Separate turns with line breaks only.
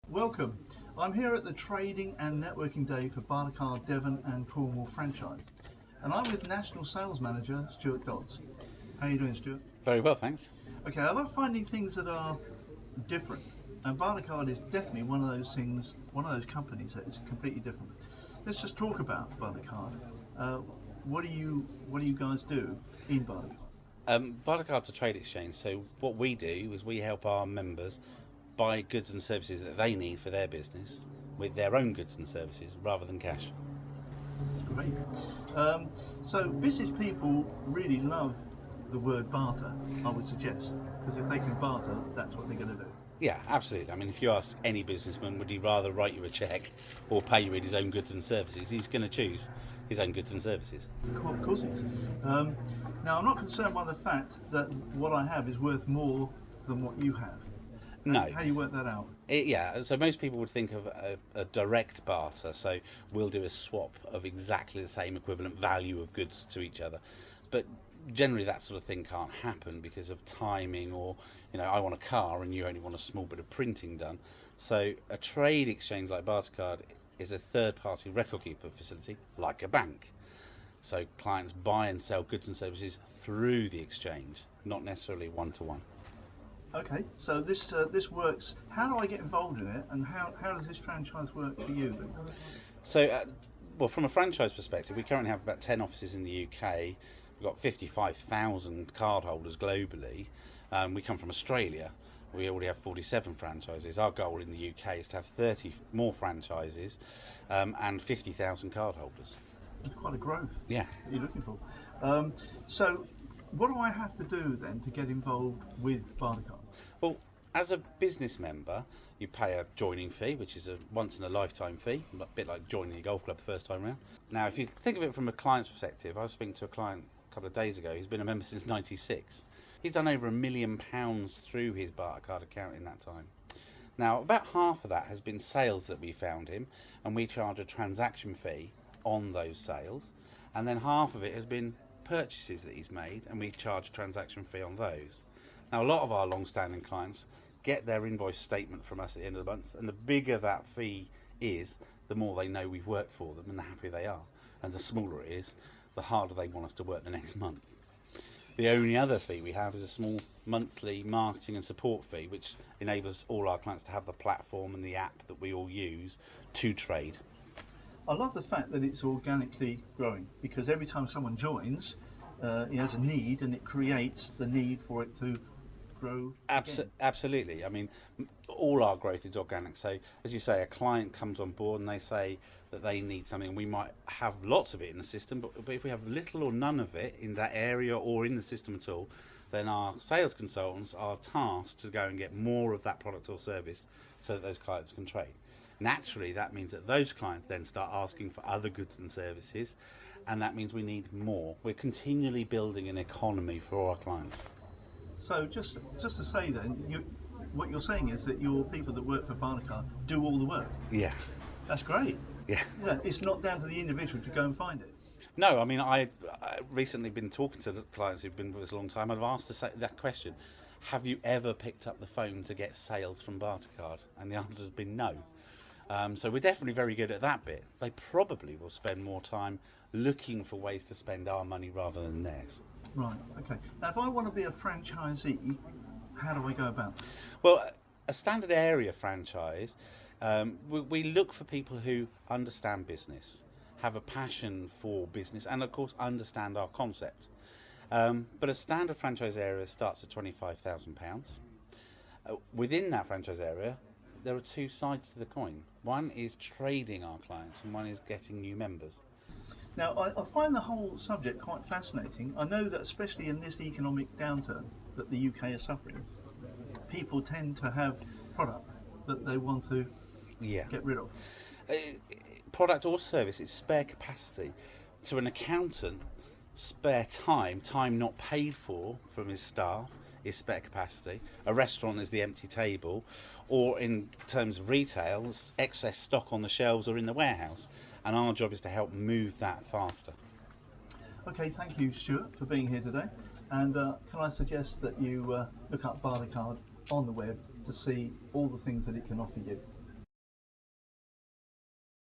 Welcome. I'm here at the Trading and Networking Day for Bartercard Devon and Cornwall franchise. And I'm with National Sales Manager Stuart Dodds. How are you doing, Stuart?
Very well, thanks.
Okay, I love finding things that are different. And Bartercard is definitely one of those things, one of those companies that is completely different. Let's just talk about Bartercard. What do you guys do in Bartercard?
Bartercard's a trade exchange, so what we do is we help our members buy goods and services that they need for their business with their own goods and services rather than cash.
That's great. So business people really love the word barter, I would suggest, because if they can barter, that's what they're going to do.
Yeah, absolutely. I mean, if you ask any businessman, would he rather write you a cheque or pay you in his own goods and services, he's going to choose his own goods and services.
Well, of course it is. Now, I'm not concerned by the fact that what I have is worth more than what you have.
No.
How do you work that out?
So most people would think of a direct barter, so we'll do a swap of exactly the same equivalent value of goods to each other. But generally that sort of thing can't happen because of timing, or I want a car and you only want a small bit of printing done. So a trade exchange like Bartercard is a third-party record keeper facility like a bank. So clients buy and sell goods and services through the exchange, not necessarily one-to-one.
Okay, so this works. How do I get involved in it, and how does this franchise work for you?
So, from a franchise perspective, we currently have about 10 offices in the UK. We've got 55,000 cardholders globally. We come from Australia. We already have 47 franchises. Our goal in the UK is to have 30 more franchises and 50,000 cardholders.
That's quite a growth.
Yeah.
That you're looking for. So, what do I have to do then to get involved with Bartercard?
Well, as a business member, you pay a joining fee, which is a once-in-a-lifetime fee, a bit like joining a golf club the first time round. Now, if you think of it from a client's perspective, I was speaking to a client a couple of days ago who's been a member since '96. He's done over £1 million through his Bartercard account in that time. Now, about half of that has been sales that we found him, and we charge a transaction fee on those sales, and then half of it has been purchases that he's made, and we charge a transaction fee on those. Now, a lot of our long-standing clients get their invoice statement from us at the end of the month, and the bigger that fee is, the more they know we've worked for them and the happier they are, and the smaller it is, the harder they want us to work the next month. The only other fee we have is a small monthly marketing and support fee, which enables all our clients to have the platform and the app that we all use to trade.
I love the fact that it's organically growing, because every time someone joins, he has a need, and it creates the need for it to grow.
Absolutely. I mean, all our growth is organic. So, as you say, a client comes on board and they say that they need something. We might have lots of it in the system, but if we have little or none of it in that area or in the system at all, then our sales consultants are tasked to go and get more of that product or service so that those clients can trade. Naturally, that means that those clients then start asking for other goods and services, and that means we need more. We're continually building an economy for our clients.
So just to say then, what you're saying is that your people that work for Bartercard do all the work.
Yeah.
That's great.
Yeah.
It's not down to the individual to go and find it.
No, I mean, I recently been talking to the clients who've been with us a long time. I've asked that question. Have you ever picked up the phone to get sales from Bartercard? And the answer has been no. So we're definitely very good at that bit. They probably will spend more time looking for ways to spend our money rather than theirs.
Right, okay. Now, if I want to be a franchisee, how do I go about it?
Well, a standard area franchise, we look for people who understand business, have a passion for business, and of course understand our concept. But a standard franchise area starts at £25,000. Within that franchise area, there are two sides to the coin. One is trading our clients, and one is getting new members.
Now, I find the whole subject quite fascinating. I know that especially in this economic downturn that the UK is suffering, people tend to have product that they want to get rid of.
Product or service, it's spare capacity. To an accountant, spare time not paid for from his staff, is spare capacity. A restaurant is the empty table, or in terms of retail, it's excess stock on the shelves or in the warehouse. And our job is to help move that faster.
Okay, thank you, Stuart, for being here today. And can I suggest that you look up Bartercard on the web to see all the things that it can offer you?